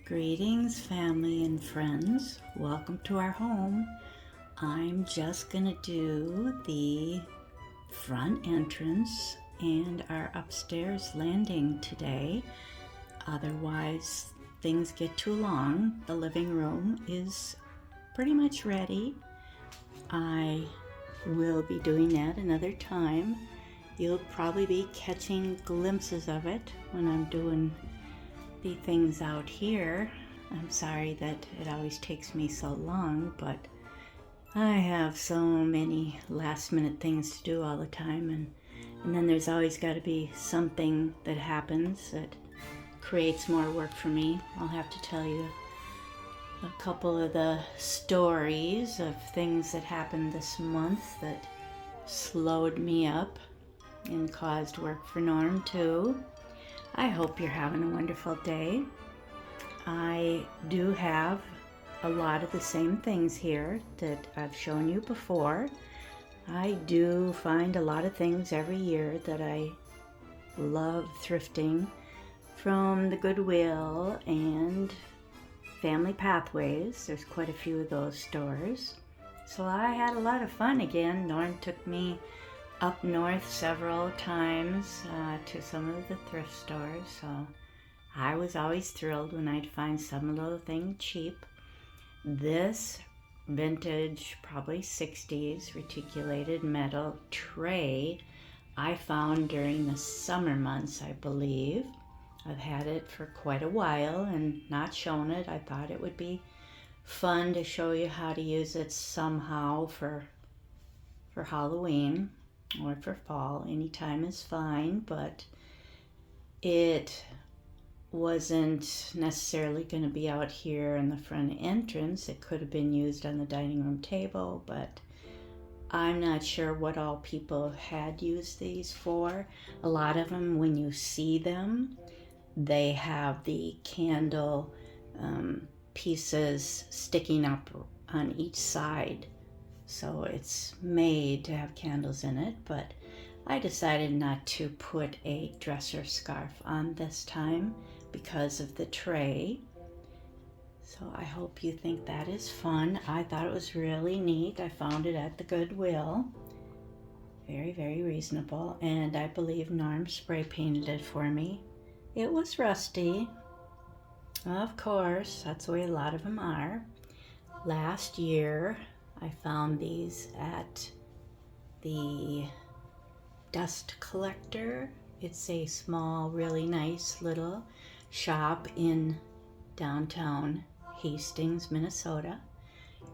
Greetings, family and friends. Welcome to our home. I'm just gonna do the front entrance and our upstairs landing today. Otherwise, things get too long. The living room is pretty much ready. I will be doing that another time. You'll probably be catching glimpses of it when I'm doing the things out here. I'm sorry that it always takes me so long, but I have so many last minute things to do all the time, and then there's always got to be something that happens that creates more work for me. I'll have to tell you a couple of the stories of things that happened this month that slowed me up and caused work for Norm too. I hope you're having a wonderful day. I do have a lot of the same things here that I've shown you before. I do find a lot of things every year that I love thrifting from the Goodwill and Family Pathways. There's quite a few of those stores. So I had a lot of fun again. Norm took me up north several times to some of the thrift stores, so I was always thrilled when I'd find some little thing cheap. This vintage, probably 60s reticulated metal tray I found during the summer months, I believe. I've had it for quite a while and not shown it. I thought it would be fun to show you how to use it somehow for Halloween or for fall. Any time is fine, but it wasn't necessarily going to be out here in the front entrance. It could have been used on the dining room table, but I'm not sure what all people had used these for. A lot of them, when you see them, they have the candle pieces sticking up on each side. So it's made to have candles in it, but I decided not to put a dresser scarf on this time because of the tray. So I hope you think that is fun. I thought it was really neat. I found it at the Goodwill. Very, very reasonable. And I believe Norm spray painted it for me. It was rusty. Of course, that's the way a lot of them are. Last year, I found these at the Dust Collector. It's a small, really nice little shop in downtown Hastings, Minnesota.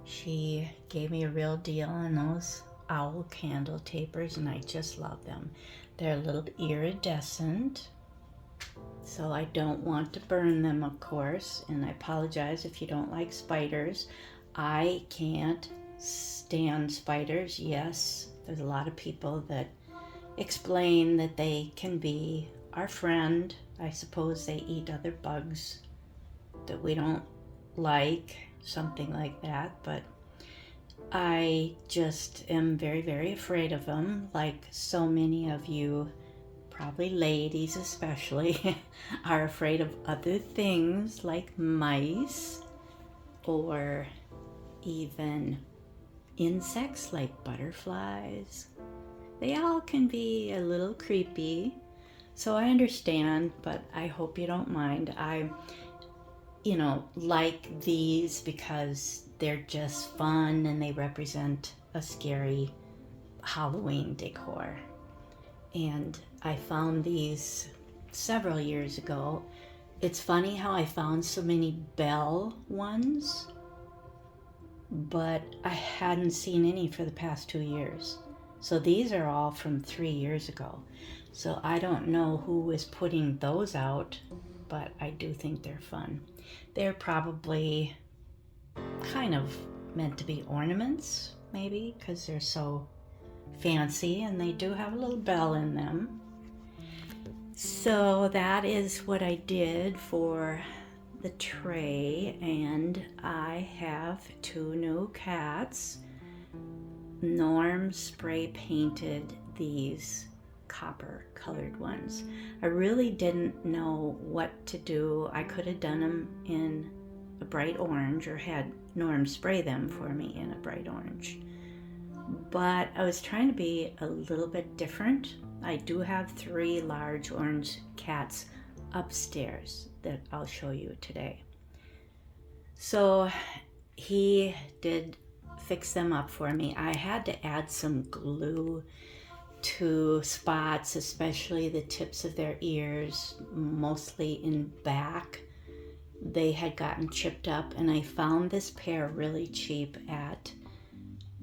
She gave me a real deal on those owl candle tapers, and I just love them. They're a little iridescent, so I don't want to burn them, of course, and I apologize if you don't like spiders. I can't stand spiders. Yes, there's a lot of people that explain that they can be our friend. I suppose they eat other bugs that we don't like, something like that, but I just am very, very afraid of them, like so many of you, probably ladies especially, are afraid of other things like mice or even insects like butterflies. They all can be a little creepy, so I understand, but I hope you don't mind. I like these because they're just fun and they represent a scary Halloween decor. And I found these several years ago. It's funny how I found so many bell ones, but I hadn't seen any for the past 2 years. So these are all from 3 years ago. So I don't know who is putting those out, but I do think they're fun. They're probably kind of meant to be ornaments, maybe, because they're so fancy and they do have a little bell in them. So that is what I did for the tray, and I have 2 new cats. Norm spray painted these copper colored ones. I really didn't know what to do. I could have done them in a bright orange or had Norm spray them for me in a bright orange. But I was trying to be a little bit different. I do have 3 large orange cats upstairs that I'll show you today. So he did fix them up for me. I had to add some glue to spots, especially the tips of their ears, mostly in back. They had gotten chipped up, and I found this pair really cheap at,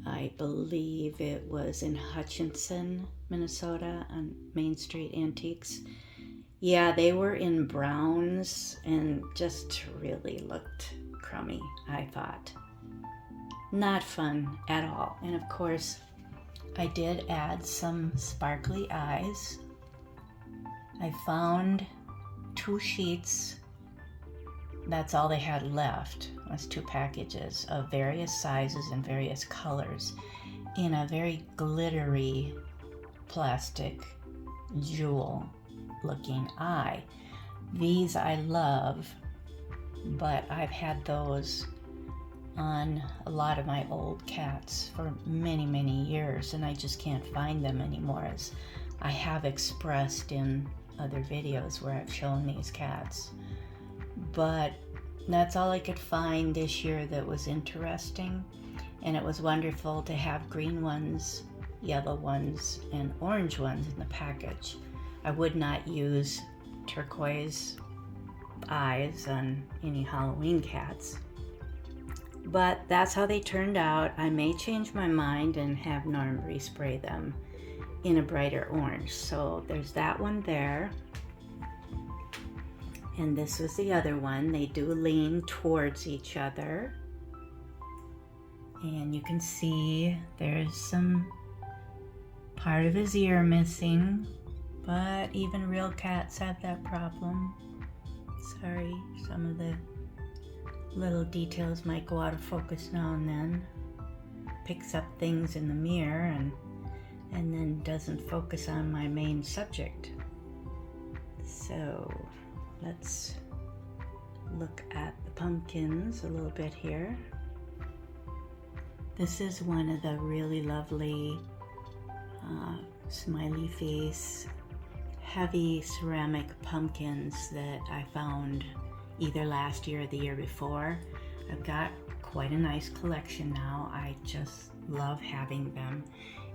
I believe it was in Hutchinson, Minnesota, on Main Street Antiques. Yeah, they were in browns and just really looked crummy, I thought. Not fun at all. And of course, I did add some sparkly eyes. I found 2 sheets. That's all they had left, was 2 packages of various sizes and various colors in a very glittery plastic jewel looking eye. These I love, but I've had those on a lot of my old cats for many, many years, and I just can't find them anymore, as I have expressed in other videos where I've shown these cats. But that's all I could find this year that was interesting, and it was wonderful to have green ones, yellow ones, and orange ones in the package. I would not use turquoise eyes on any Halloween cats, but that's how they turned out. I may change my mind and have Norm respray them in a brighter orange. So there's that one there. And this was the other one. They do lean towards each other. And you can see there's some part of his ear missing, but even real cats have that problem. Sorry, some of the little details might go out of focus now and then. Picks up things in the mirror and then doesn't focus on my main subject. So let's look at the pumpkins a little bit here. This is one of the really lovely smiley face, heavy ceramic pumpkins that I found either last year or the year before. I've got quite a nice collection now. I just love having them.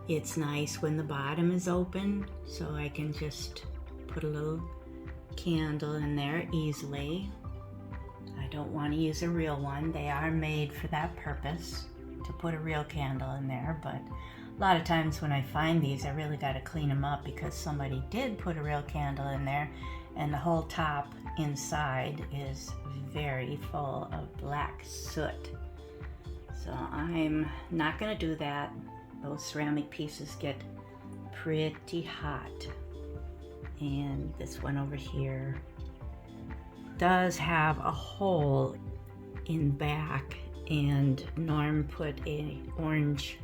It's nice when the bottom is open, so I can just put a little candle in there easily. I don't want to use a real one. They are made for that purpose, to put a real candle in there, but a lot of times when I find these, I really got to clean them up because somebody did put a real candle in there, and the whole top inside is very full of black soot. So I'm not going to do that. Those ceramic pieces get pretty hot. And this one over here does have a hole in back, and Norm put a orange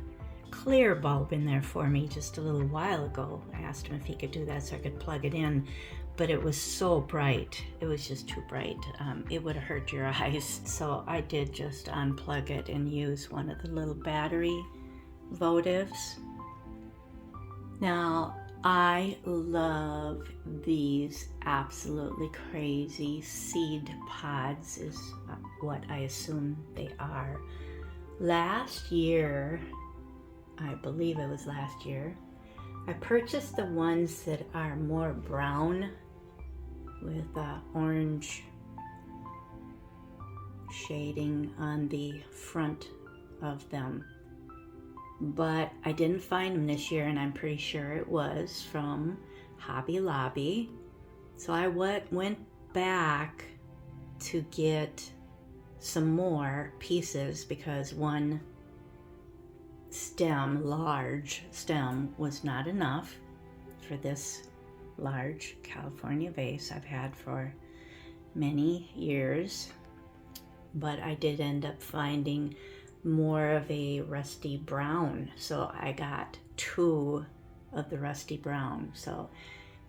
clear bulb in there for me just a little while ago. I asked him if he could do that so I could plug it in, but it was so bright. It was just too bright. It would have hurt your eyes. So I did just unplug it and use one of the little battery votives. Now, I love these absolutely crazy seed pods, is what I assume they are. Last year, I believe it was last year, I purchased the ones that are more brown with orange shading on the front of them. But I didn't find them this year, and I'm pretty sure it was from Hobby Lobby. So I went back to get some more pieces because one stem, large stem, was not enough for this large California vase I've had for many years. But I did end up finding more of a rusty brown, so I got 2 of the rusty brown. So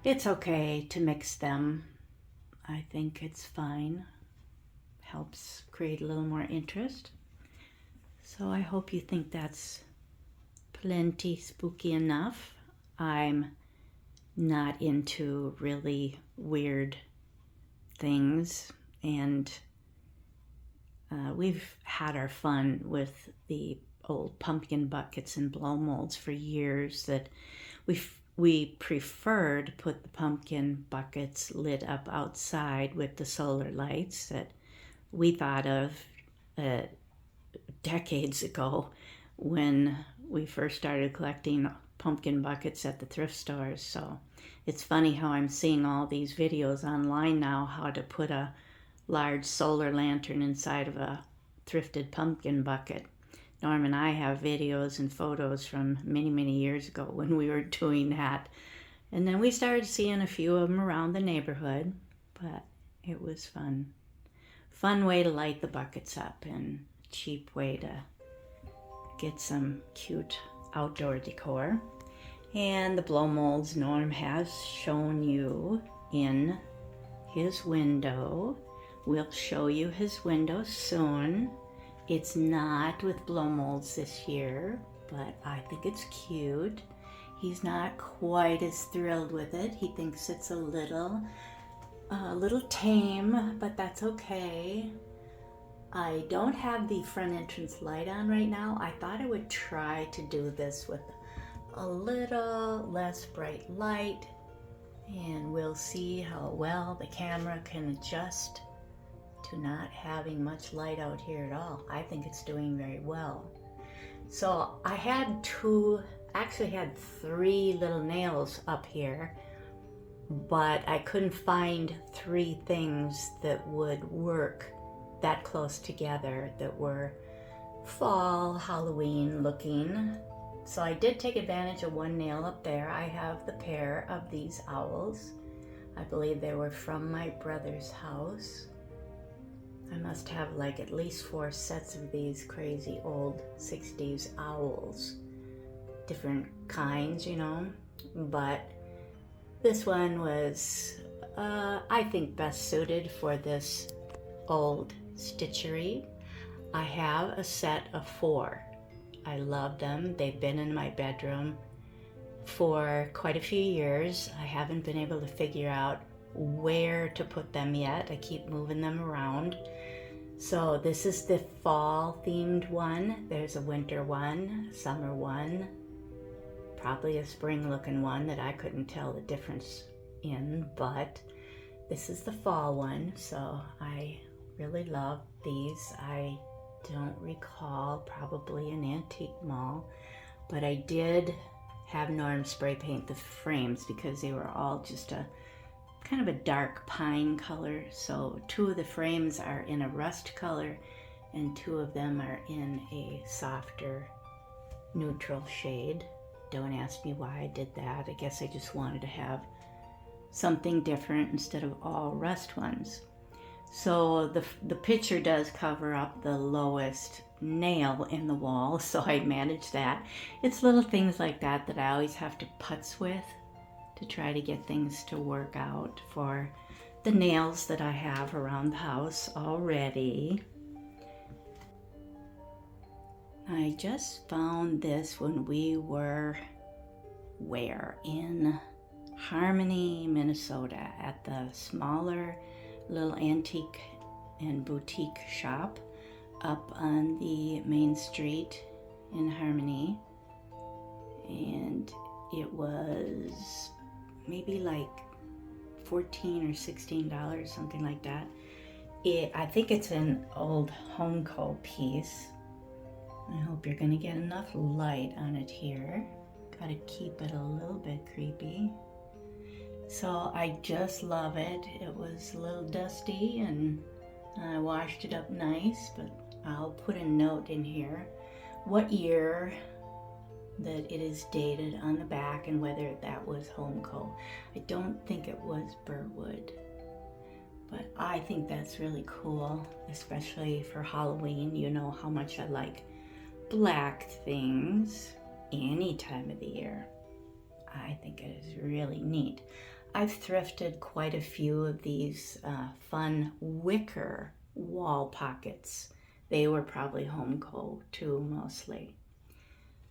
it's okay to mix them. I think it's fine. Helps create a little more interest. So I hope you think that's plenty spooky enough. I'm not into really weird things, and we've had our fun with the old pumpkin buckets and blow molds for years. That we prefer to put the pumpkin buckets lit up outside with the solar lights that we thought of decades ago when we first started collecting pumpkin buckets at the thrift stores. So it's funny how I'm seeing all these videos online now, how to put a large solar lantern inside of a thrifted pumpkin bucket. Norm and I have videos and photos from many, many years ago when we were doing that. And then we started seeing a few of them around the neighborhood, but it was fun. Fun way to light the buckets up and cheap way to get some cute outdoor decor. And the blow molds Norm has shown you in his window. We'll show you his window soon. It's not with blow molds this year, but I think it's cute. He's not quite as thrilled with it. He thinks it's a little tame, but that's okay. I don't have the front entrance light on right now. I thought I would try to do this with a little less bright light, and we'll see how well the camera can adjust to not having much light out here at all. I think it's doing very well. So I had three little nails up here, but I couldn't find three things that would work that close together that were fall, Halloween looking. So I did take advantage of one nail up there. I have the pair of these owls. I believe they were from my brother's house. I must have like at least 4 sets of these crazy old 60s owls. Different kinds, you know, but this one was, I think, best suited for this old stitchery. I have a set of 4. I love them. They've been in my bedroom for quite a few years. I haven't been able to figure out where to put them yet. I keep moving them around. So this is the fall themed one. There's a winter one, summer one, probably a spring looking one that I couldn't tell the difference in, but this is the fall one. So I really love these. I don't recall, probably an antique mall, but I did have Norm spray paint the frames because they were all just a kind of a dark pine color. So 2 of the frames are in a rust color and 2 of them are in a softer neutral shade. Don't ask me why I did that. I guess I just wanted to have something different instead of all rust ones. So the picture does cover up the lowest nail in the wall, so I managed that. It's little things like that that I always have to putz with to try to get things to work out for the nails that I have around the house already. I just found this when we were in Harmony, Minnesota, at the smaller little antique and boutique shop up on the main street in Harmony, and it was maybe like $14 or $16, something like that. I think it's an old Homeco piece. I hope you're gonna get enough light on it here. Gotta keep it a little bit creepy. So I just love it. It was a little dusty and I washed it up nice, but I'll put a note in here what year that it is dated on the back and whether that was Homeco. I don't think it was Burwood, but I think that's really cool, especially for Halloween. You know how much I like black things any time of the year. I think it is really neat. I've thrifted quite a few of these fun wicker wall pockets. They were probably Homeco too, mostly.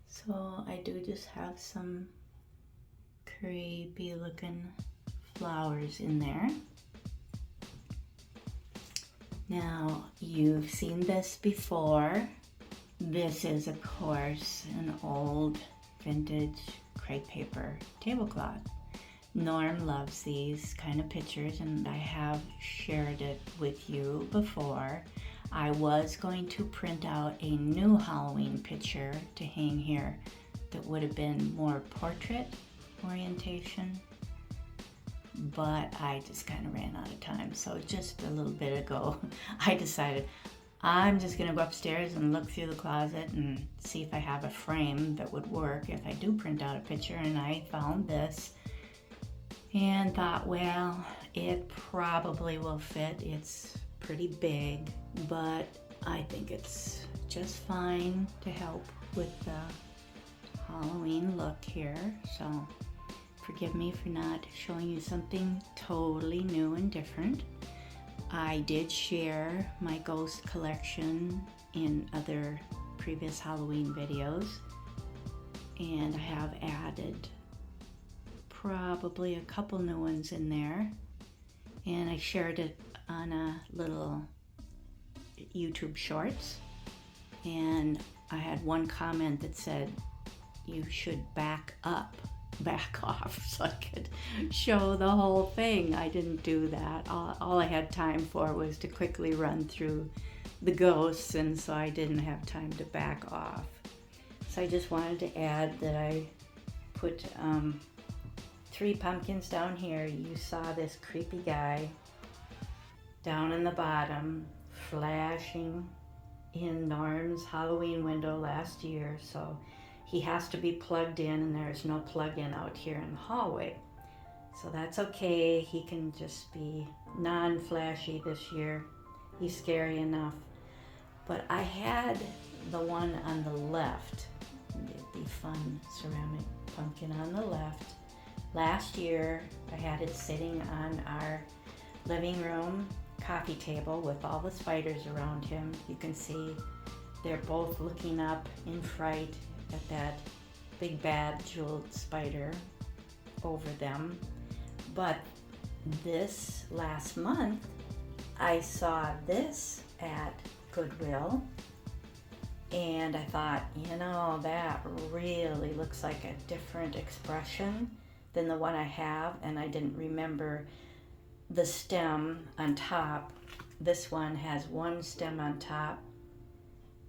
So I do just have some creepy looking flowers in there. Now, you've seen this before. This is, of course, an old vintage crepe paper tablecloth. Norm loves these kind of pictures, and I have shared it with you before. I was going to print out a new Halloween picture to hang here that would have been more portrait orientation, but I just kind of ran out of time. So just a little bit ago, I decided I'm just gonna go upstairs and look through the closet and see if I have a frame that would work if I do print out a picture, and I found this and thought, well, it probably will fit. It's pretty big, but I think it's just fine to help with the Halloween look here. So forgive me for not showing you something totally new and different. I did share my ghost collection in other previous Halloween videos, and I have added probably a couple new ones in there, and I shared it on a little YouTube shorts, and I had one comment that said you should back off so I could show the whole thing. I didn't do that. All I had time for was to quickly run through the ghosts, and so I didn't have time to back off. So I just wanted to add that I put 3 pumpkins down here. You saw this creepy guy down in the bottom flashing in Norm's Halloween window last year, so he has to be plugged in, and there's no plug-in out here in the hallway. So that's okay. He can just be non-flashy this year. He's scary enough. But I had the one on the left, the fun ceramic pumpkin on the left. Last year, I had it sitting on our living room coffee table with all the spiders around him. You can see they're both looking up in fright at that big bad jeweled spider over them. But this last month, I saw this at Goodwill, and I thought, you know, that really looks like a different expression than the one I have, and I didn't remember the stem on top. This one has one stem on top,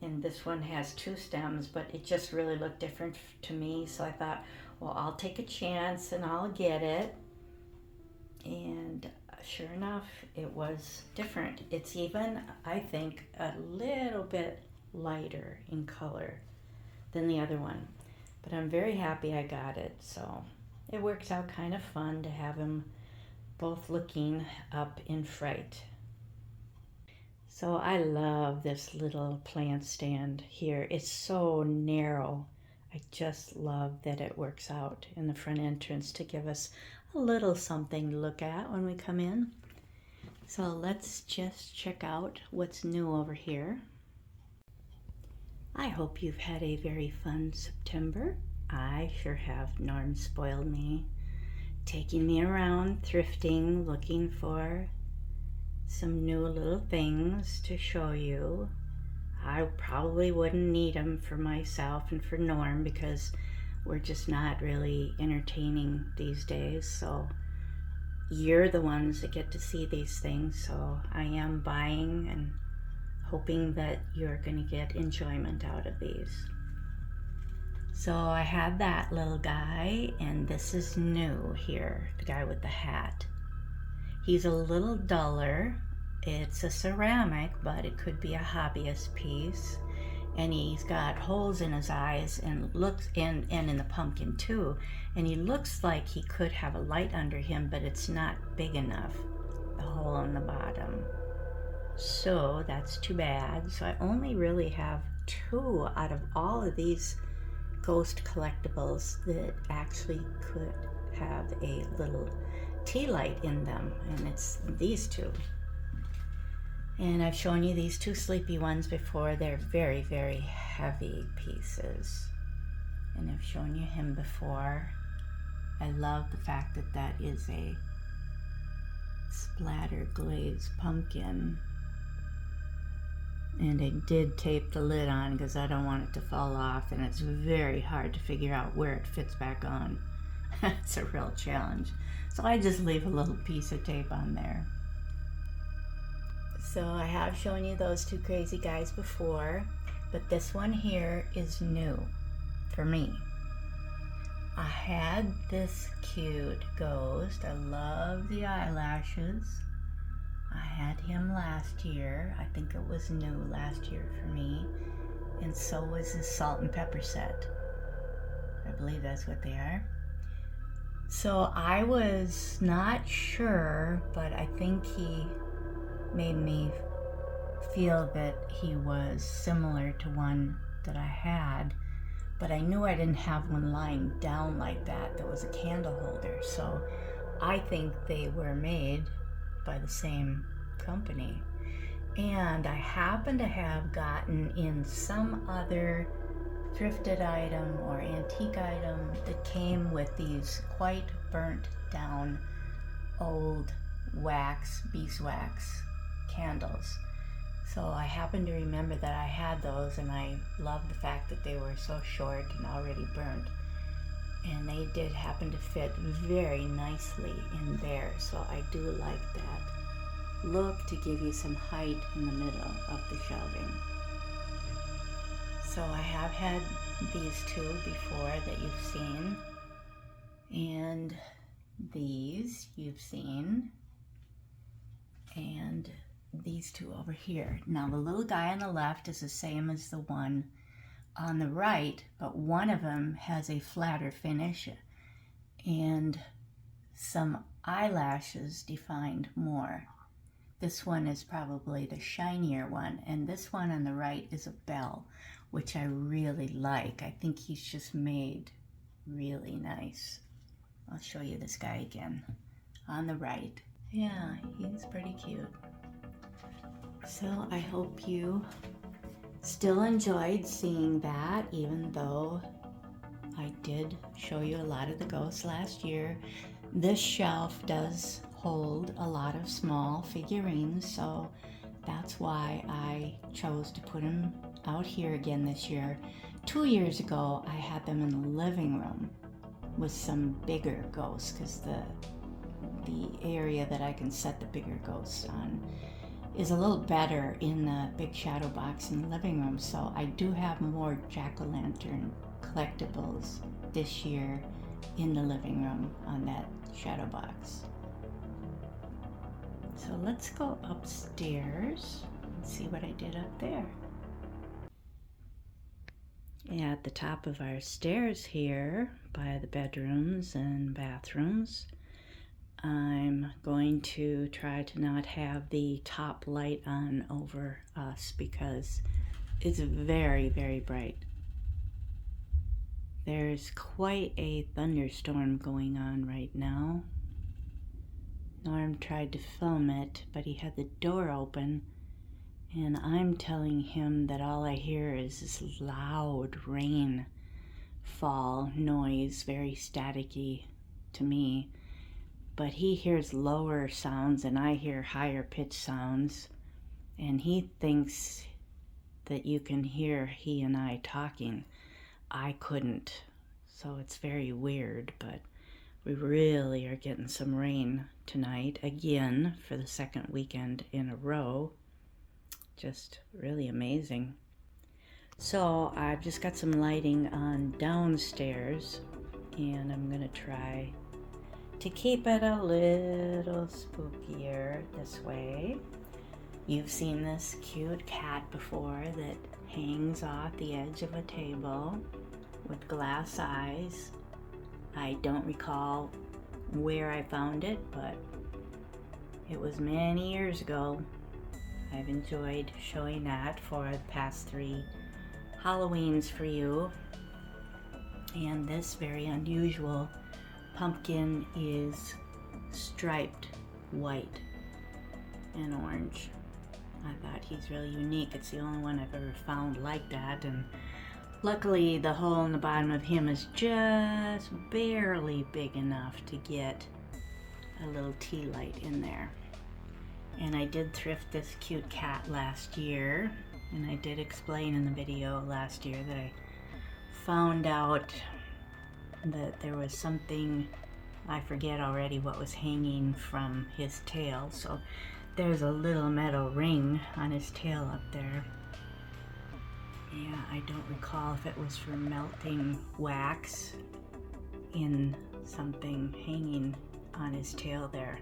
and this one has 2 stems, but it just really looked different to me. So I thought, well, I'll take a chance and I'll get it. And sure enough, it was different. It's even, I think, a little bit lighter in color than the other one. But I'm very happy I got it. So it works out kind of fun to have them both looking up in fright. So I love this little plant stand here. It's so narrow. I just love that it works out in the front entrance to give us a little something to look at when we come in. So let's just check out what's new over here. I hope you've had a very fun September. I sure have. Norm spoiled me, taking me around thrifting, looking for some new little things to show you. I probably wouldn't need them for myself and for Norm because we're just not really entertaining these days. So you're the ones that get to see these things. So I am buying and hoping that you're going to get enjoyment out of these. So I had that little guy, and this is new here, the guy with the hat. He's a little duller. It's a ceramic, but it could be a hobbyist piece. And he's got holes in his eyes and looks and in the pumpkin too. And he looks like he could have a light under him, but it's not big enough, the hole on the bottom. So that's too bad. So I only really have 2 out of all of these ghost collectibles that actually could have a little tea light in them, and it's these two. And I've shown you these two sleepy ones before. They're very, very heavy pieces. And I've shown you him before. I love the fact that that is a splatter glaze pumpkin. And I did tape the lid on because I don't want it to fall off, and it's very hard to figure out where it fits back on. It's a real challenge. So I just leave a little piece of tape on there. So I have shown you those two crazy guys before, but this one here is new for me. I had this cute ghost. I love the eyelashes. I had him last year. I think it was new last year for me. And so was his salt and pepper set. I believe that's what they are. So I was not sure, but I think he made me feel that he was similar to one that I had, but I knew I didn't have one lying down like that. There was a candle holder, so I think they were made by the same company. And I happen to have gotten in some other thrifted item or antique item that came with these quite burnt down old wax, beeswax candles. So I happen to remember that I had those, and I love the fact that they were so short and already burnt. And they did happen to fit very nicely in there, so I do like that look to give you some height in the middle of the shelving. So I have had these two before that you've seen, and these you've seen, and these two over here. Now the little guy on the left is the same as the one on the right, but one of them has a flatter finish and some eyelashes defined more. This one is probably the shinier one, and this one on the right is a bell, which I really like. I think he's just made really nice. I'll show you this guy again on the right. Yeah, he's pretty cute. So I hope you still enjoyed seeing that, even though I did show you a lot of the ghosts last year. This shelf does hold a lot of small figurines, so that's why I chose to put them out here again this year. 2 years ago, I had them in the living room with some bigger ghosts, because the area that I can set the bigger ghosts on is a little better in the big shadow box in the living room. So I do have more jack-o'-lantern collectibles this year in the living room on that shadow box. So let's go upstairs and see what I did up there. At the top of our stairs here by the bedrooms and bathrooms, I'm going to try to not have the top light on over us because it's very, very bright. There's quite a thunderstorm going on right now. Norm tried to film it, but he had the door open, and I'm telling him that all I hear is this loud rain fall noise, very staticky to me. But he hears lower sounds and I hear higher pitched sounds, and he thinks that you can hear he and I talking. I couldn't, so it's very weird, but we really are getting some rain tonight again for the second weekend in a row. Just really amazing. So I've just got some lighting on downstairs, and I'm gonna try to keep it a little spookier this way. You've seen this cute cat before that hangs off the edge of a table with glass eyes. I don't recall where I found it, but it was many years ago. I've enjoyed showing that for the past 3 Halloweens for you. And this very unusual pumpkin is striped white and orange. I thought he's really unique. It's the only one I've ever found like that, and luckily the hole in the bottom of him is just barely big enough to get a little tea light in there. And I did thrift this cute cat last year, and I did explain in the video last year that I found out that there was something, I forget already what was hanging from his tail. So there's a little metal ring on his tail up there. Yeah, I don't recall if it was for melting wax in something hanging on his tail there,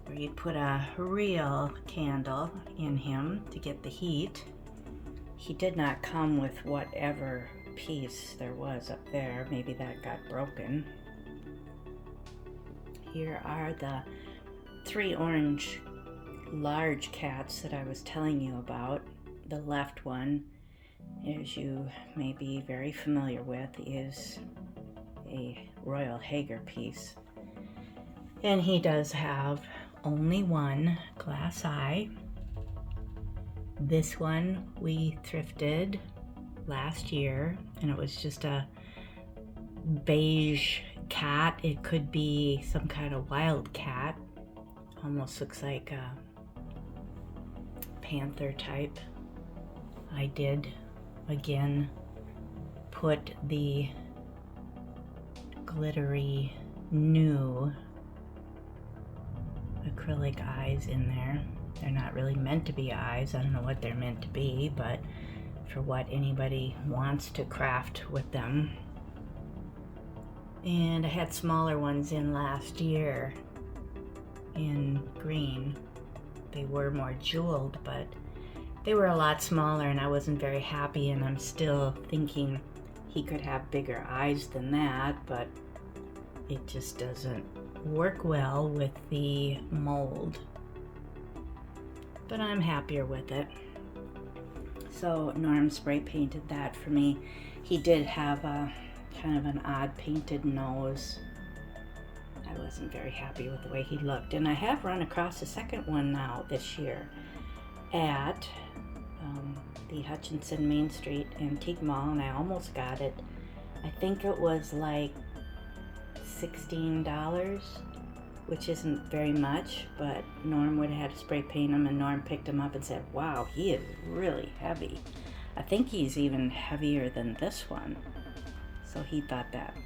where you'd put a real candle in him to get the heat. He did not come with whatever piece there was up there. Maybe that got broken. Here are the 3 orange large cats that I was telling you about. The left one, as you may be very familiar with, is a Royal Hager piece. And he does have only one glass eye. This one we thrifted last year, and it was just a beige cat. It could be some kind of wild cat. Almost looks like a panther type. I did again put the glittery new acrylic eyes in there. They're not really meant to be eyes. I don't know what they're meant to be, but for what anybody wants to craft with them. And I had smaller ones in last year in green. They were more jeweled, but they were a lot smaller, and I wasn't very happy, and I'm still thinking he could have bigger eyes than that, but it just doesn't work well with the mold. But I'm happier with it. So Norm spray painted that for me. He did have a kind of an odd painted nose. I wasn't very happy with the way he looked. And I have run across a second one now this year at the Hutchinson Main Street Antique Mall, and I almost got it. I think it was like $16, which isn't very much, but Norm would have had to spray paint him, and Norm picked him up and said, wow, he is really heavy. I think he's even heavier than this one. So he thought that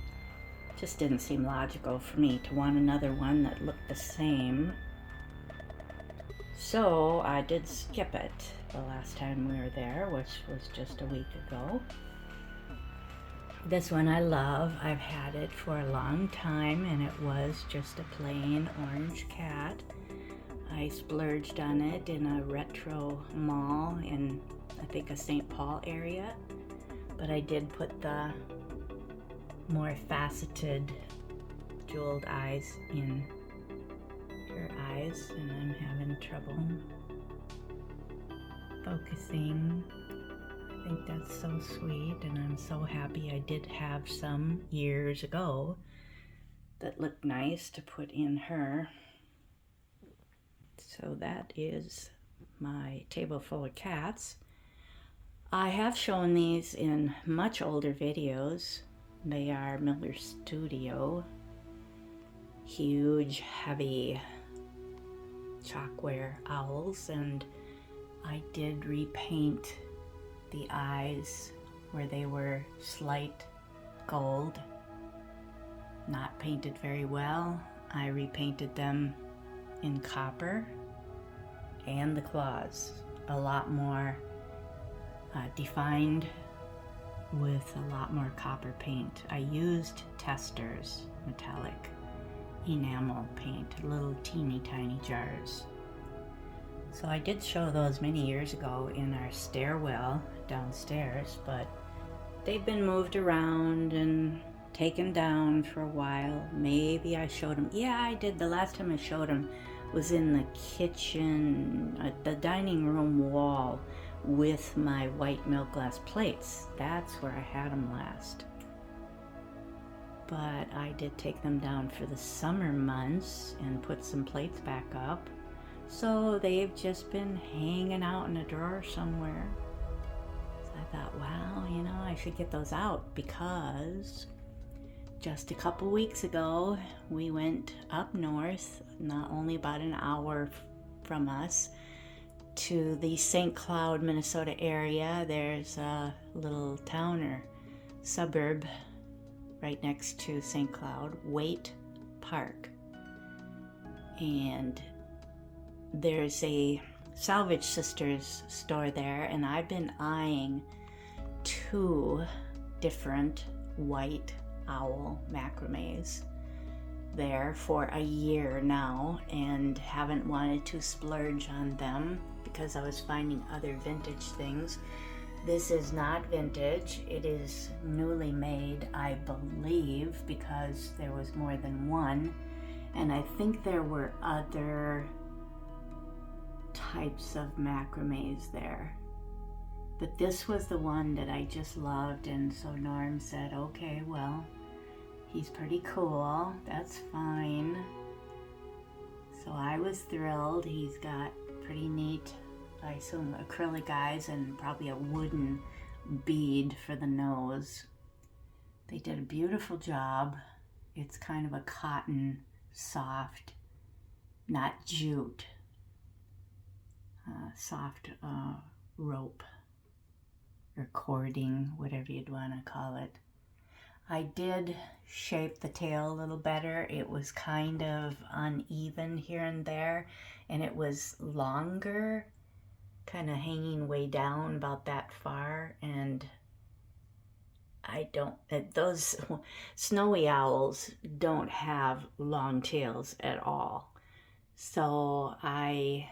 just didn't seem logical for me to want another one that looked the same. So I did skip it the last time we were there, which was just a week ago. This one I love. I've had it for a long time, and it was just a plain orange cat. I splurged on it in a retro mall in, I think, a St. Paul area, but I did put the more faceted jeweled eyes in her eyes, and I'm having trouble focusing. I think that's so sweet, and I'm so happy. I did have some years ago that looked nice to put in her. So that is my table full of cats. I have shown these in much older videos. They are Miller Studio. Huge, heavy chalkware owls, and I did repaint the eyes where they were slight gold. Not painted very well. I repainted them in copper, and the claws a lot more defined with a lot more copper paint. I used Testors metallic enamel paint, little teeny tiny jars. So I did show those many years ago in our stairwell downstairs, but they've been moved around and taken down for a while. Maybe I showed them. Yeah, I did. The last time I showed them was in the kitchen, the dining room wall with my white milk glass plates. That's where I had them last. but I did take them down for the summer months and put some plates back up. So they've just been hanging out in a drawer somewhere. So I thought, wow, you know, I should get those out, because just a couple weeks ago we went up north, not only about an hour from us, to the St. Cloud, Minnesota area. There's a little town or suburb right next to St. Cloud, Waite Park. And there's a Salvage Sisters store there, and I've been eyeing 2 different white owl macrames there for a year now, and haven't wanted to splurge on them because I was finding other vintage things. This is not vintage. It is newly made, I believe, because there was more than one, and I think there were other types of macrames there, but this was the one that I just loved. And so Norm said, okay, well, he's pretty cool, that's fine. So I was thrilled. He's got pretty neat, I assume, acrylic eyes and probably a wooden bead for the nose. They did a beautiful job. It's kind of a cotton, soft, not jute, soft rope or cording, whatever you'd want to call it. I did shape the tail a little better. It was kind of uneven here and there, and it was longer, kind of hanging way down about that far. And those snowy owls don't have long tails at all. So I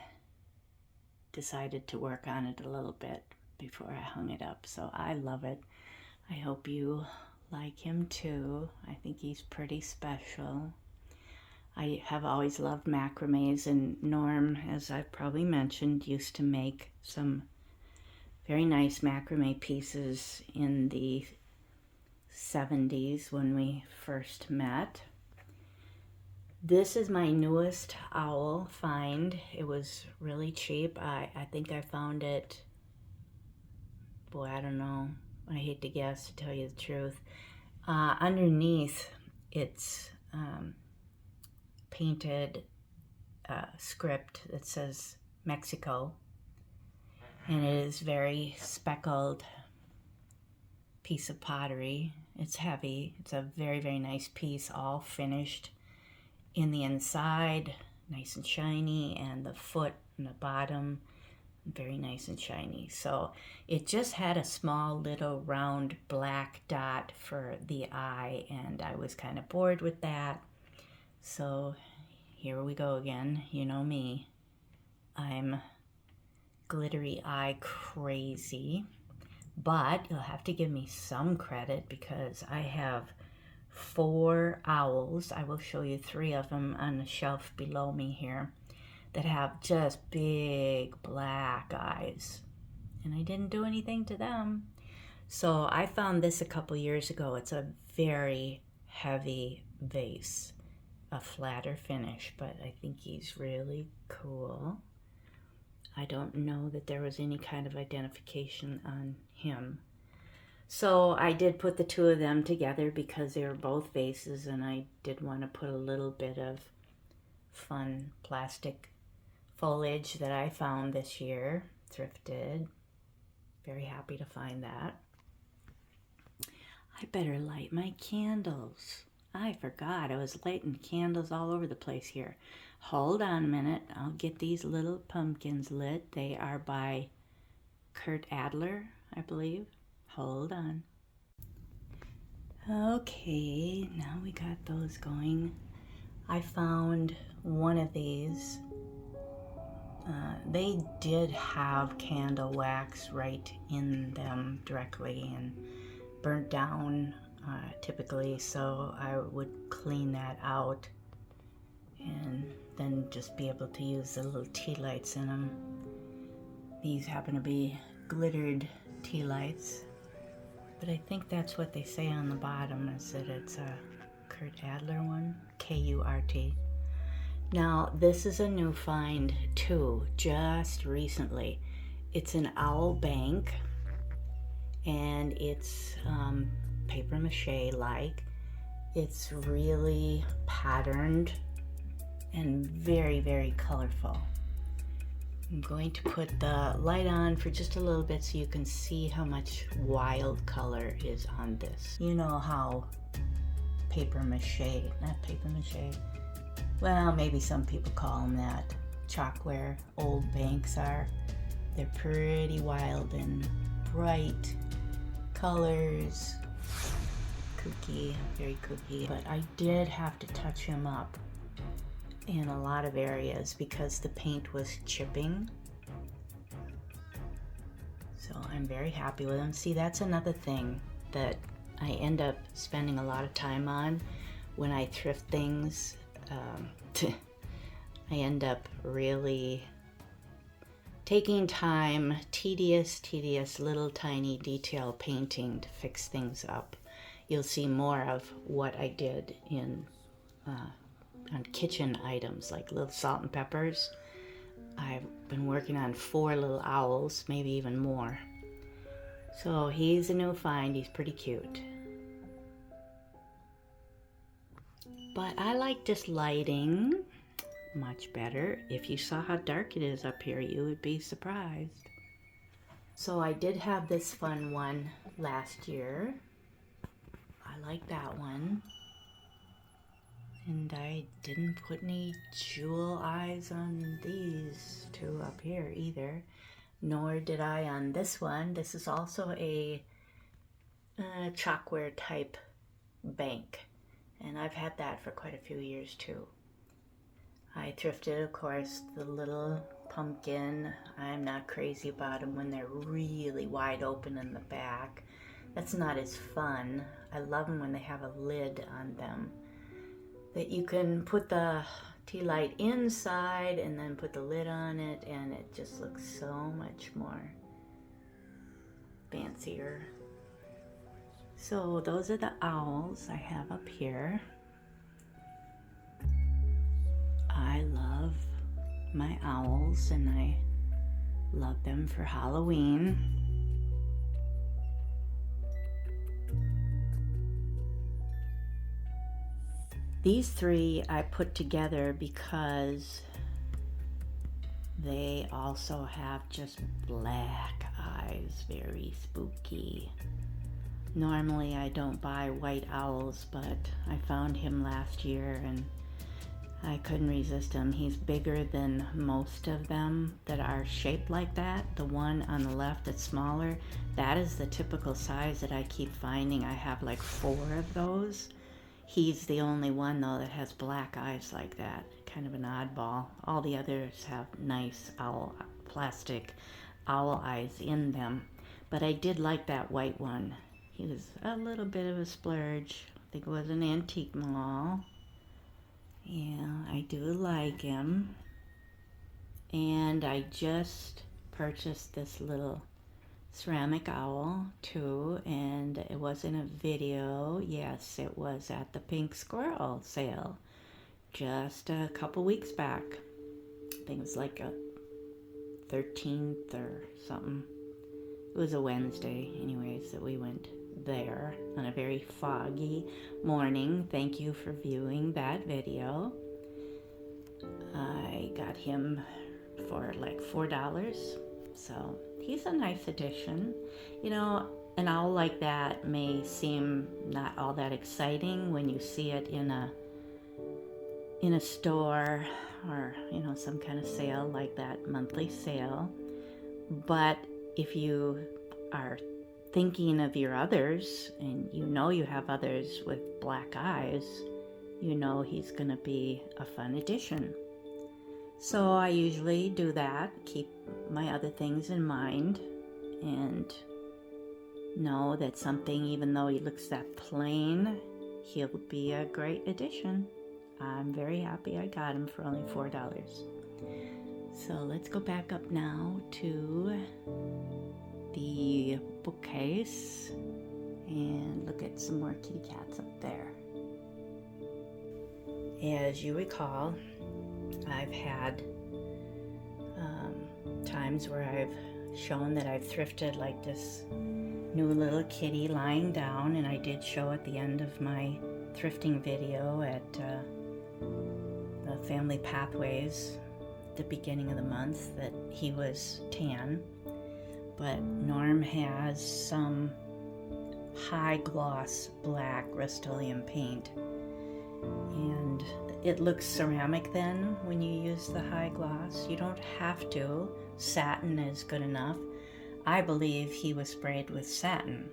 decided to work on it a little bit before I hung it up. So I love it. I hope you like him too. I think he's pretty special. I have always loved macrames, and Norm, as I've probably mentioned, used to make some very nice macrame pieces in the 70s when we first met. This is my newest owl find. It was really cheap. I think I found it, boy, I don't know. I hate to guess, to tell you the truth. Underneath, it's painted script that says Mexico, and it is very speckled piece of pottery. It's heavy. It's a very, very nice piece, all finished in the inside, nice and shiny, and the foot and the bottom, very nice and shiny. So it just had a small little round black dot for the eye, and I was kind of bored with that. So here we go again. You know me. I'm glittery eye crazy, but you'll have to give me some credit because I have 4 owls. I will show you 3 of them on the shelf below me here that have just big black eyes, and I didn't do anything to them. So I found this a couple years ago. It's a very heavy vase, a flatter finish, but I think he's really cool. I don't know that there was any kind of identification on him. So I did put the 2 of them together because they were both vases, and I did want to put a little bit of fun plastic foliage that I found this year, thrifted. Very happy to find that. I better light my candles. I forgot. I was lighting candles all over the place here. Hold on a minute. I'll get these little pumpkins lit. They are by Kurt Adler, I believe. Hold on. Okay, now we got those going. I found one of these. They did have candle wax right in them directly and burnt down typically, so I would clean that out and then just be able to use the little tea lights in them. These happen to be glittered tea lights, but I think that's what they say on the bottom, is that it's a Kurt Adler one, K-U-R-T. Now, this is a new find too, just recently. It's an owl bank, and it's paper mache-like. It's really patterned and very, very colorful. I'm going to put the light on for just a little bit so you can see how much wild color is on this. You know how paper mache, not paper mache, well, maybe some people call them that, chalkware, old banks are. They're pretty wild and bright colors, kooky, very kooky. But I did have to touch him up in a lot of areas because the paint was chipping. So I'm very happy with him. See, that's another thing that I end up spending a lot of time on when I thrift things. I end up really taking time, tedious little tiny detail painting to fix things up. You'll see more of what I did in on kitchen items like little salt and peppers. I've been working on 4 little owls, maybe even more. So he's a new find. He's pretty cute. But I like this lighting much better. If you saw how dark it is up here, you would be surprised. So I did have this fun one last year. I like that one. And I didn't put any jewel eyes on these 2 up here either. Nor did I on this one. This is also a chalkware type bank. And I've had that for quite a few years too. I thrifted, of course, the little pumpkin. I'm not crazy about them when they're really wide open in the back. That's not as fun. I love them when they have a lid on them, that you can put the tea light inside and then put the lid on it, and it just looks so much more fancier. So those are the owls I have up here. I love my owls, and I love them for Halloween. These 3 I put together because they also have just black eyes, very spooky. Normally I don't buy white owls, but I found him last year and I couldn't resist him. He's bigger than most of them that are shaped like that. The one on the left that's smaller, that is the typical size that I keep finding. I have like 4 of those. He's the only one though that has black eyes like that. Kind of an oddball. All the others have nice plastic owl eyes in them. But I did like that white one. He was a little bit of a splurge. I think it was an antique mall. Yeah, I do like him. And I just purchased this little ceramic owl too, and it was in a video. Yes, it was at the Pink Squirrel sale just a couple weeks back. I think it was like a 13th or something. It was a Wednesday anyways that we went there on a very foggy morning. Thank you for viewing that video. I got him for like $4, so he's a nice addition. You know, an owl like that may seem not all that exciting when you see it in a store or, you know, some kind of sale like that monthly sale. But if you are thinking of your others, and you know you have others with black eyes, you know he's going to be a fun addition. So I usually do that, keep my other things in mind, and know that something, even though he looks that plain, he'll be a great addition. I'm very happy I got him for only $4. So let's go back up now to the bookcase and look at some more kitty cats up there. As you recall, I've had times where I've shown that I've thrifted like this new little kitty lying down, and I did show at the end of my thrifting video at the Family Pathways at the beginning of the month that he was tan. But Norm has some high gloss black Rust-Oleum paint, and it looks ceramic then when you use the high gloss. You don't have to. Satin is good enough. I believe he was sprayed with satin,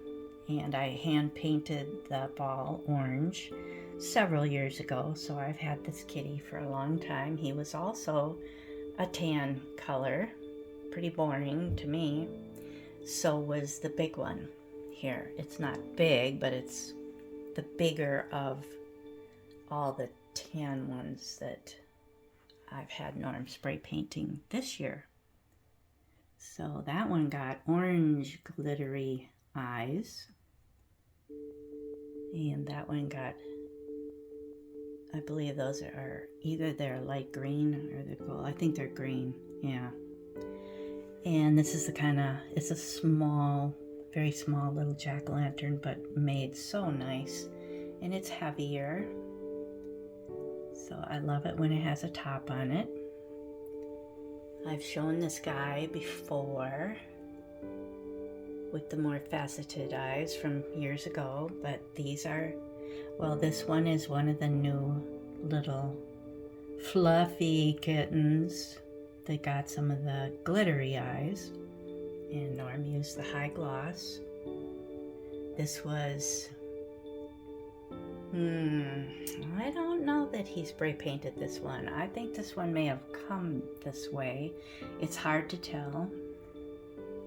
and I hand painted the ball orange several years ago, so I've had this kitty for a long time. He was also a tan color, pretty boring to me. So was the big one here. It's not big, but it's the bigger of all the tan ones that I've had Norm spray painting this year. So that one got orange glittery eyes, and that one got, I believe those are either they're light green or they're gold. I think they're green, yeah. And this is the kind of, it's a small, very small little jack-o'-lantern, but made so nice, and it's heavier. So I love it when it has a top on it. I've shown this guy before with the more faceted eyes from years ago, but these are, well, this one is one of the new little fluffy kittens. They got some of the glittery eyes, and Norm used the high gloss. This was, I don't know that he spray painted this one. I think this one may have come this way. It's hard to tell,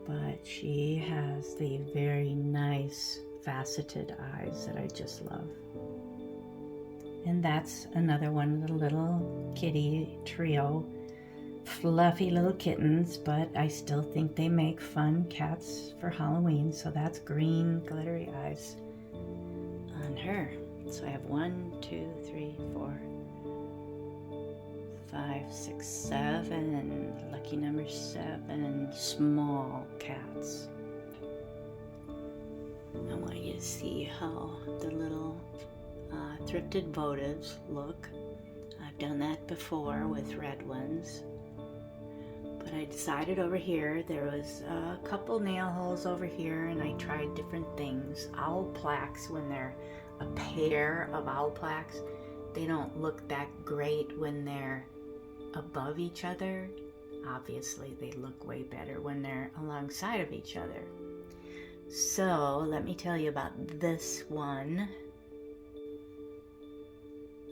but she has the very nice faceted eyes that I just love. And that's another one of the little kitty trio, fluffy little kittens, but I still think they make fun cats for Halloween. So that's green glittery eyes on her. So I have 1, 2, 3, 4, 5, 6, 7, lucky number 7 small cats. I want you to see how the little thrifted votives look. I've done that before with red ones. But I decided over here, there was a couple nail holes over here, and I tried different things. Owl plaques, when they're a pair of owl plaques, they don't look that great when they're above each other. Obviously, they look way better when they're alongside of each other. So let me tell you about this one.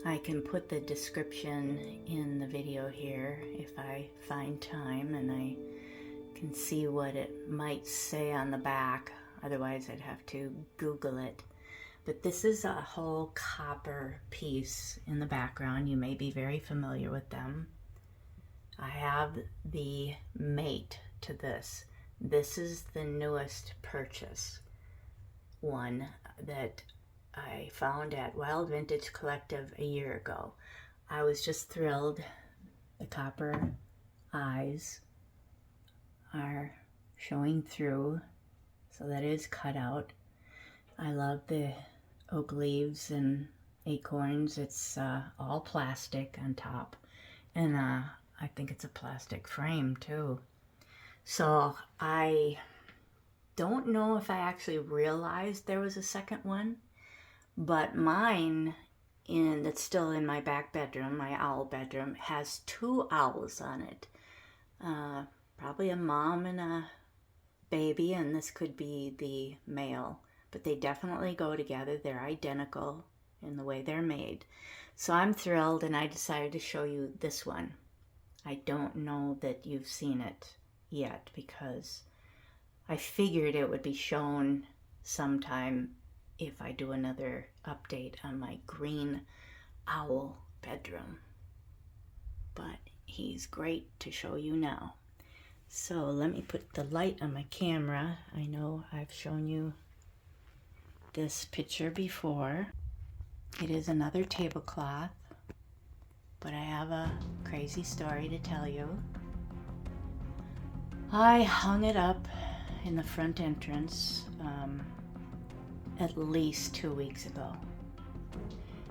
I can put the description in the video here if I find time, and I can see what it might say on the back. Otherwise, I'd have to Google it. But this is a whole copper piece in the background. You may be very familiar with them. I have the mate to this. This is the newest purchase. One that I found at Wild Vintage Collective a year ago. I was just thrilled. The copper eyes are showing through, so that is cut out. I love the oak leaves and acorns. It's all plastic on top, and I think it's a plastic frame too. So I don't know if I actually realized there was a second one, but mine that's still in my back bedroom, my owl bedroom, has 2 owls on it. Probably a mom and a baby, and this could be the male, but they definitely go together. They're identical in the way they're made. So I'm thrilled, and I decided to show you this one. I don't know that you've seen it yet because I figured it would be shown sometime if I do another update on my green owl bedroom. But he's great to show you now. So let me put the light on my camera. I know I've shown you this picture before. It is another tablecloth, but I have a crazy story to tell you. I hung it up in the front entrance at least 2 weeks ago.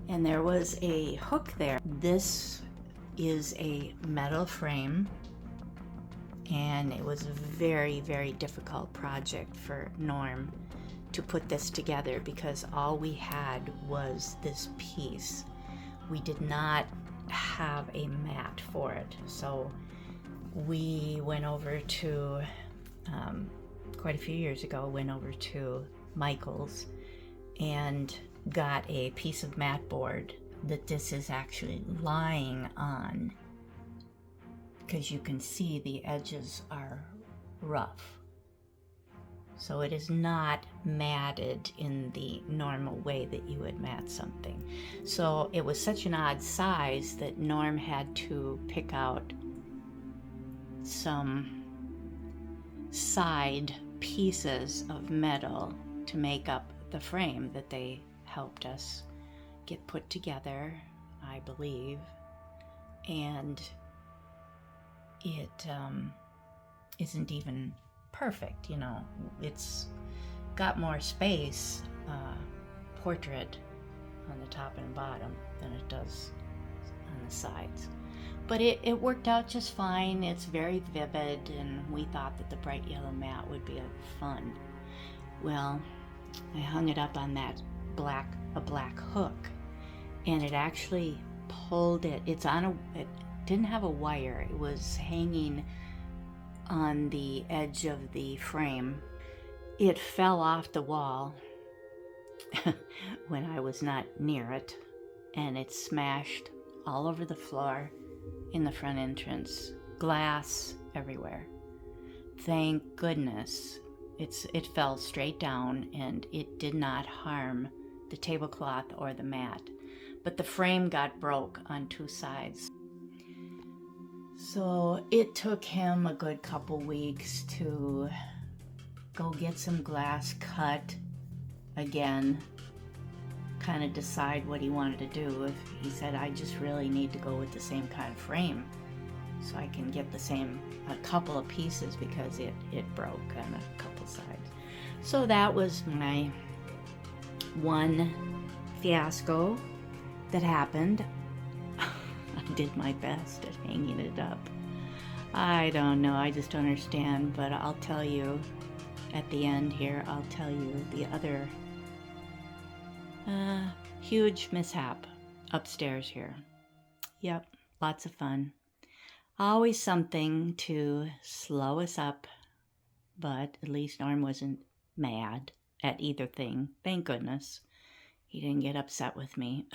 And there was a hook there. This is a metal frame, and it was a very, very difficult project for Norm to put this together because all we had was this piece. We did not have a mat for it. So we went over to, quite a few years ago, went over to Michael's and got a piece of mat board that this is actually lying on, because you can see the edges are rough. So it is not matted in the normal way that you would mat something. So it was such an odd size that Norm had to pick out some side pieces of metal to make up the frame that they helped us get put together, I believe. And it isn't even perfect, you know. It's got more space, portrait on the top and bottom than it does on the sides. But it worked out just fine. It's very vivid, and we thought that the bright yellow mat would be fun. Well, I hung it up on that a black hook, and it actually pulled it. It didn't have a wire. It was hanging on the edge of the frame. It fell off the wall when I was not near it, and it smashed all over the floor in the front entrance, glass everywhere. Thank goodness it fell straight down and it did not harm the tablecloth or the mat, but the frame got broke on 2 sides. So it took him a good couple weeks to go get some glass cut again, kind of decide what he wanted to do. If he said, I just really need to go with the same kind of frame so I can get a couple of pieces, because it broke on a couple sides. So that was my one fiasco that happened. I did my best at hanging it up. I don't know, I just don't understand, but I'll tell you at the end here, I'll tell you the other huge mishap upstairs here. Yep, lots of fun. Always something to slow us up, but at least Norm wasn't mad at either thing. Thank goodness. He didn't get upset with me.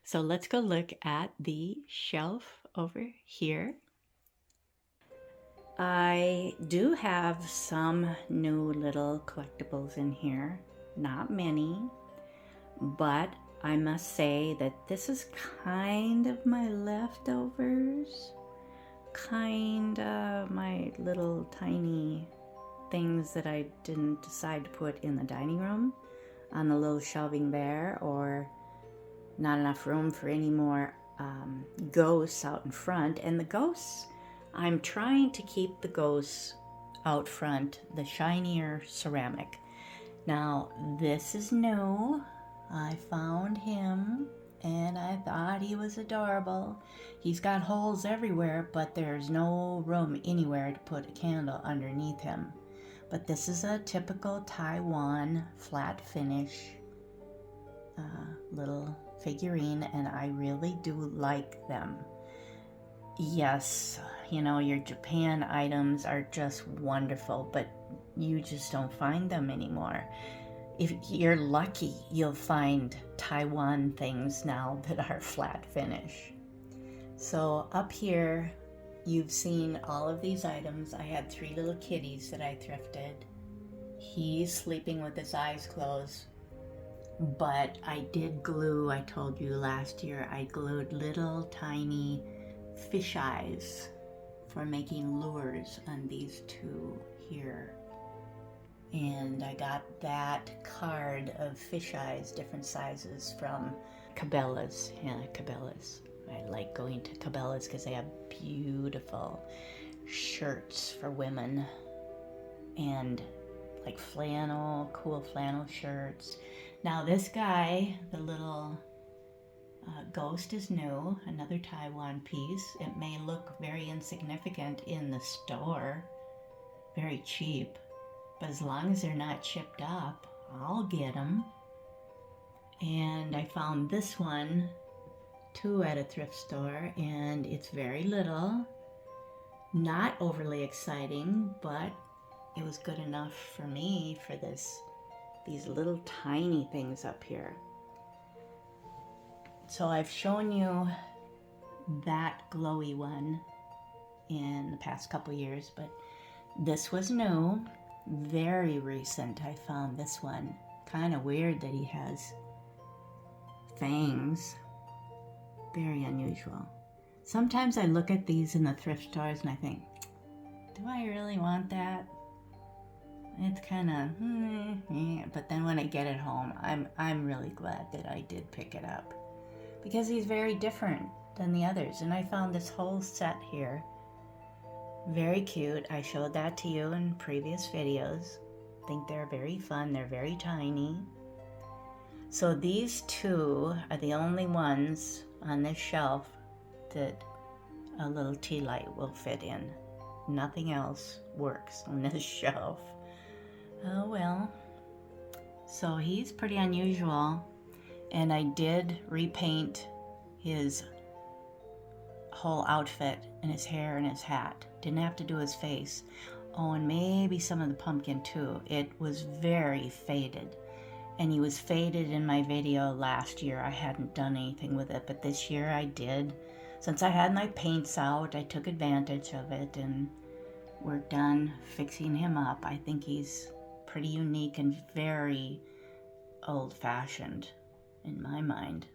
So let's go look at the shelf over here. I do have some new little collectibles in here. Not many, but I must say that this is kind of my leftovers. Kind of my little tiny things that I didn't decide to put in the dining room on the little shelving there, or not enough room for any more ghosts out in front. And the ghosts, I'm trying to keep the ghosts out front, the shinier ceramic. Now, this is new. I found him and I thought he was adorable. He's got holes everywhere, but there's no room anywhere to put a candle underneath him. But this is a typical Taiwan flat finish little figurine, and I really do like them. Yes, you know, your Japan items are just wonderful, but you just don't find them anymore. If you're lucky, you'll find Taiwan things now that are flat finish. So up here, you've seen all of these items. I had 3 little kitties that I thrifted. He's sleeping with his eyes closed, but I did glue, I told you last year, I glued little tiny fish eyes for making lures on these 2 here. And I got that card of fish eyes, different sizes, from Cabela's. Yeah, Cabela's. I like going to Cabela's because they have beautiful shirts for women and like flannel, cool flannel shirts. Now this guy, the little ghost, is new, another Taiwan piece. It may look very insignificant in the store, very cheap, but as long as they're not chipped up, I'll get them. And I found this one too at a thrift store, and it's very little, not overly exciting, but it was good enough for me for these little tiny things up here. So I've shown you that glowy one in the past couple years, but this was new, very recent. I found this one. Kind of weird that he has fangs. Very unusual. Sometimes I look at these in the thrift stores and I think, do I really want that? It's kind of, but then when I get it home, I'm really glad that I did pick it up, because he's very different than the others. And I found this whole set here. Very cute. I showed that to you in previous videos. I think they're very fun. They're very tiny. So these two are the only ones on this shelf that a little tea light will fit in. Nothing else works on this shelf. Oh well. So he's pretty unusual. And I did repaint his whole outfit and his hair and his hat. Didn't have to do his face. Oh, and maybe some of the pumpkin too. It was very faded. And he was faded in my video last year. I hadn't done anything with it, but this year I did. Since I had my paints out, I took advantage of it and worked on fixing him up. I think he's pretty unique and very old-fashioned in my mind.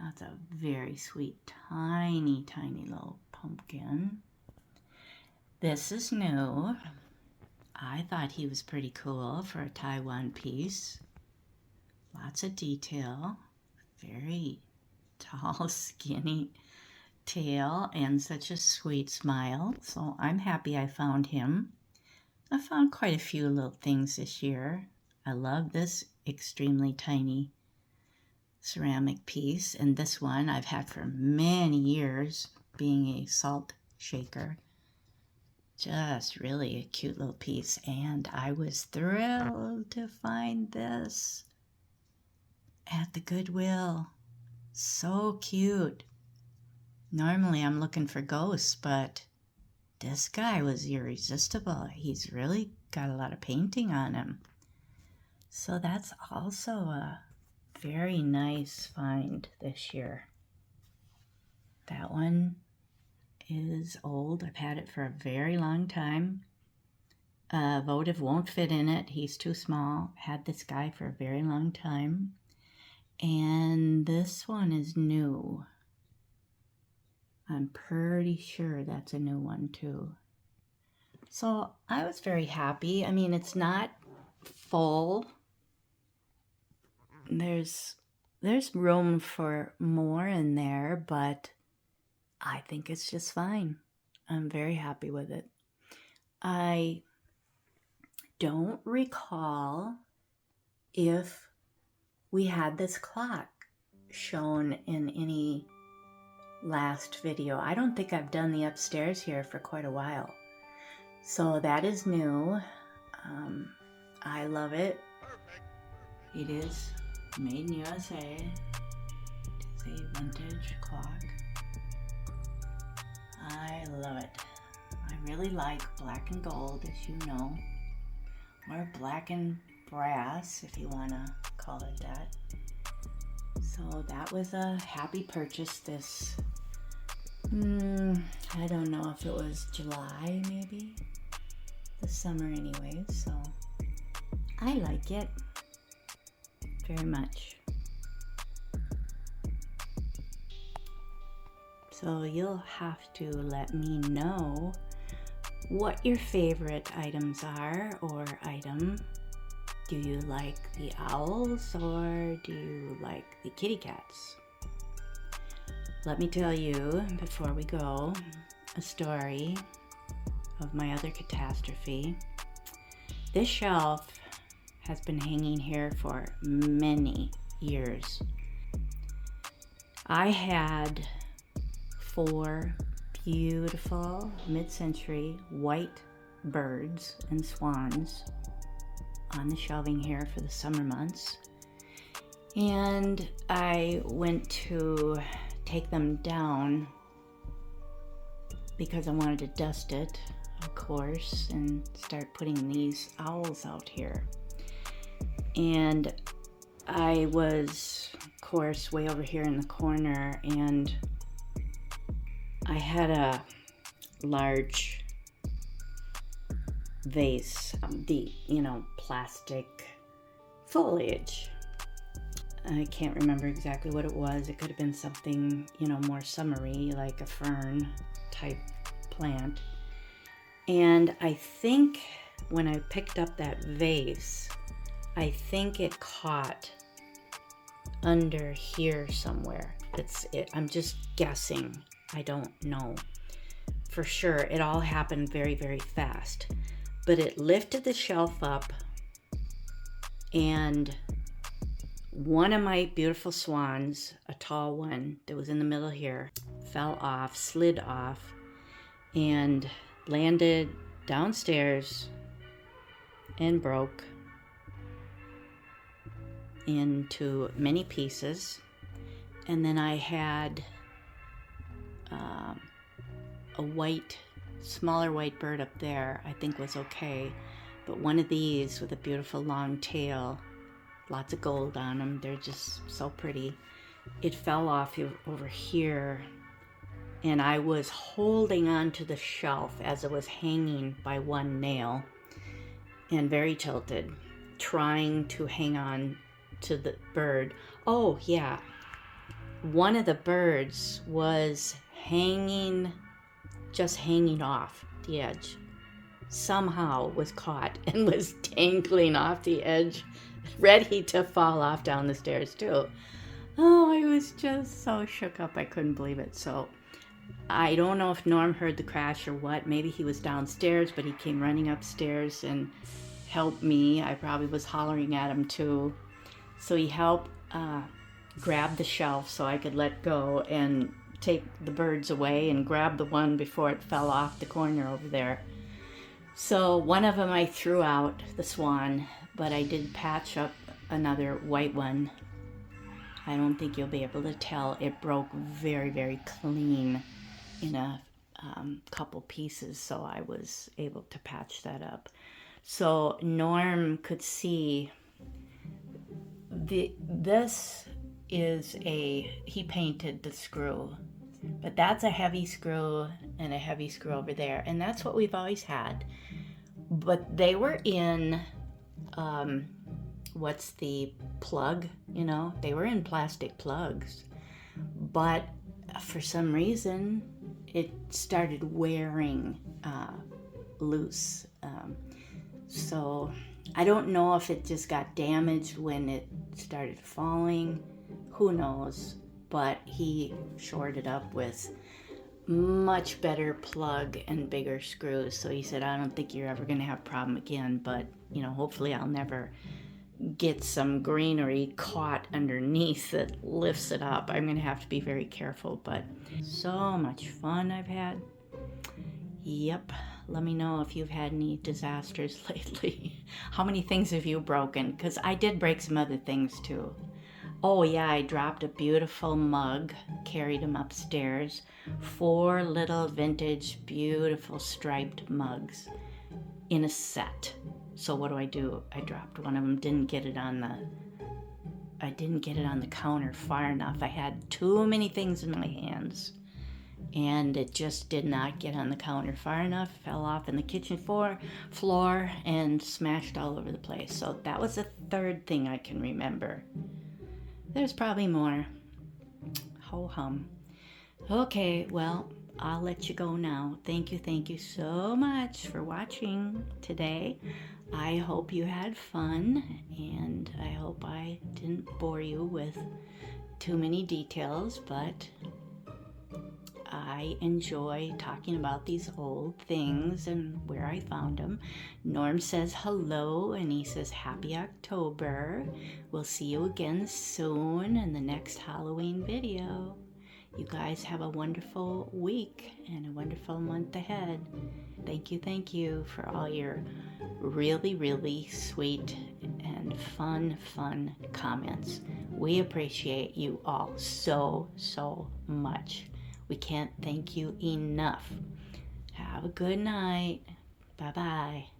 That's a very sweet, tiny, tiny little pumpkin. This is new. I thought he was pretty cool for a Taiwan piece. Lots of detail. Very tall, skinny tail and such a sweet smile. So I'm happy I found him. I found quite a few little things this year. I love this extremely tiny ceramic piece, and this one I've had for many years, being a salt shaker. Just really a cute little piece, and I was thrilled to find this at the Goodwill. So cute. Normally I'm looking for ghosts, but this guy was irresistible. He's really got a lot of painting on him. So that's also a very nice find this year. That one is old. I've had it for a very long time. Votive won't fit in it. He's too small. Had this guy for a very long time. And this one is new. I'm pretty sure that's a new one too. So I was very happy. I mean, it's not full. There's room for more in there, but I think it's just fine. I'm very happy with it. I don't recall if we had this clock shown in any last video. I don't think I've done the upstairs here for quite a while. So that is new. I love it. It is made in USA. It is a vintage clock. I love it. I really like black and gold, as you know, or black and brass, if you want to call it that. So that was a happy purchase this, I don't know if it was July maybe, the summer anyways, so I like it very much. So you'll have to let me know what your favorite items are, or item. Do you like the owls or do you like the kitty cats? let me tell you, before we go, a story of my other catastrophe. This shelf has been hanging here for many years. I had 4 beautiful mid-century white birds and swans on the shelving here for the summer months. And I went to take them down because I wanted to dust it, of course, and start putting these owls out here. And I was, of course, way over here in the corner, and I had a large vase, the, plastic foliage. I can't remember exactly what it was. It could have been something, more summery, like a fern type plant. And I think when I picked up that vase, I think it caught under here somewhere. I'm just guessing. I don't know for sure. It all happened very, very fast. But it lifted the shelf up, and one of my beautiful swans, a tall one that was in the middle here, fell off, slid off, and landed downstairs and broke into many pieces. And then I had a smaller white bird up there, I think was okay. But one of these with a beautiful long tail, lots of gold on them, they're just so pretty. It fell off over here, and I was holding on to the shelf as it was hanging by one nail, and very tilted, trying to hang on to the bird. Oh yeah, one of the birds was just hanging off the edge. Somehow was caught and was dangling off the edge, ready to fall off down the stairs too. Oh, I was just so shook up, I couldn't believe it. So I don't know if Norm heard the crash or what. Maybe he was downstairs, but he came running upstairs and helped me. I probably was hollering at him too. So he helped grab the shelf so I could let go and take the birds away and grab the one before it fell off the corner over there. So one of them I threw out, the swan, but I did patch up another white one. I don't think you'll be able to tell. It broke very, very clean in a couple pieces, so I was able to patch that up. So Norm could see this is he painted the screw, but that's a heavy screw and a heavy screw over there, and that's what we've always had. But they were in what's the plug, they were in plastic plugs, but for some reason it started wearing loose. So I don't know if it just got damaged when it started falling, who knows, but he shored it up with much better plug and bigger screws. So he said, I don't think you're ever going to have a problem again, but hopefully I'll never get some greenery caught underneath that lifts it up. I'm going to have to be very careful, but so much fun I've had. Yep. Let me know if you've had any disasters lately. How many things have you broken? Because I did break some other things too. Oh yeah, I dropped a beautiful mug, carried them upstairs. 4 little vintage, beautiful striped mugs in a set. So what do? I dropped one of them, didn't get it on the counter far enough. I had too many things in my hands, and it just did not get on the counter far enough. Fell off in the kitchen floor and smashed all over the place. So that was the 3rd thing I can remember. There's probably more. Ho hum. Okay, well, I'll let you go now. Thank you so much for watching today. I hope you had fun, and I hope I didn't bore you with too many details, but I enjoy talking about these old things and where I found them. Norm says hello, and he says happy October. We'll see you again soon in the next Halloween video. You guys have a wonderful week and a wonderful month ahead. Thank you for all your really, really sweet and fun comments. We appreciate you all so much. We can't thank you enough. Have a good night. Bye-bye.